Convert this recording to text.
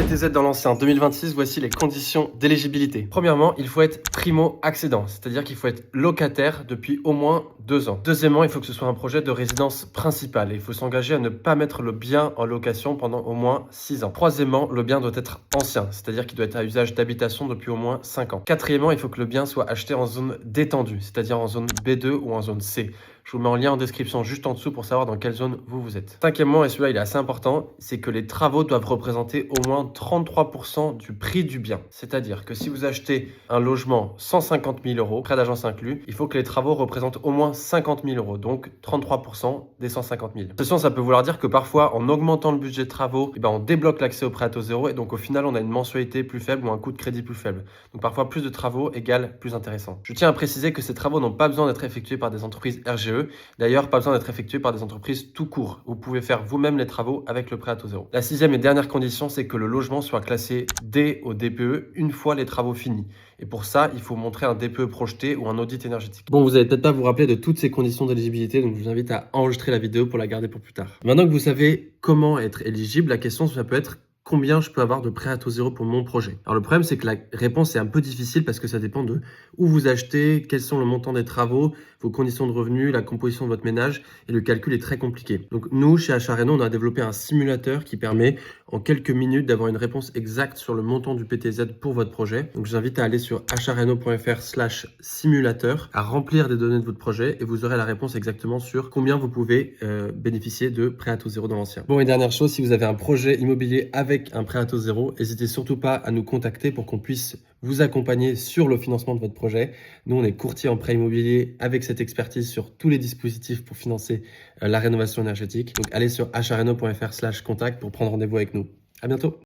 PTZ dans l'ancien 2026, voici les conditions d'éligibilité. Premièrement, il faut être primo-accédant, c'est-à-dire qu'il faut être locataire depuis au moins 2 ans. Deuxièmement, il faut que ce soit un projet de résidence principale et il faut s'engager à ne pas mettre le bien en location pendant au moins 6 ans. Troisièmement, le bien doit être ancien, c'est-à-dire qu'il doit être à usage d'habitation depuis au moins 5 ans. Quatrièmement, il faut que le bien soit acheté en zone détendue, c'est-à-dire en zone B2 ou en zone C. Je vous mets en lien en description juste en dessous pour savoir dans quelle zone vous êtes. Cinquièmement, et celui-là il est assez important, c'est que les travaux doivent représenter au moins 33% du prix du bien. C'est-à-dire que si vous achetez un logement 150 000 euros, frais d'agence inclus, il faut que les travaux représentent au moins 50 000 euros, donc 33% des 150 000. De toute façon, ça peut vouloir dire que parfois, en augmentant le budget de travaux, on débloque l'accès au prêt à taux zéro et donc au final, on a une mensualité plus faible ou un coût de crédit plus faible. Donc parfois, plus de travaux égale plus intéressant. Je tiens à préciser que ces travaux n'ont pas besoin d'être effectués par des entreprises RGE. D'ailleurs, pas besoin d'être effectué par des entreprises tout court. Vous pouvez faire vous-même les travaux avec le prêt à taux zéro. La sixième et dernière condition, c'est que le logement soit classé D au DPE une fois les travaux finis. Et pour ça, il faut montrer un DPE projeté ou un audit énergétique. Bon, vous n'allez peut-être pas vous rappeler de toutes ces conditions d'éligibilité, donc je vous invite à enregistrer la vidéo pour la garder pour plus tard. Maintenant que vous savez comment être éligible, la question, ça peut être combien je peux avoir de prêt à taux zéro pour mon projet. Alors le problème, c'est que la réponse est un peu difficile parce que ça dépend de où vous achetez, quels sont le montant des travaux, vos conditions de revenus, la composition de votre ménage et le calcul est très compliqué. Donc nous, chez Achat Réno, on a développé un simulateur qui permet en quelques minutes d'avoir une réponse exacte sur le montant du PTZ pour votre projet. Donc je vous invite à aller sur achatreno.fr/simulateur, à remplir des données de votre projet et vous aurez la réponse exactement sur combien vous pouvez bénéficier de prêt à taux zéro dans l'ancien. Bon, et dernière chose, si vous avez un projet immobilier avec un prêt à taux zéro, n'hésitez surtout pas à nous contacter pour qu'on puisse vous accompagner sur le financement de votre projet. Nous, on est courtier en prêt immobilier avec cette expertise sur tous les dispositifs pour financer la rénovation énergétique. Donc, allez sur achatreno.fr/contact pour prendre rendez-vous avec nous. À bientôt.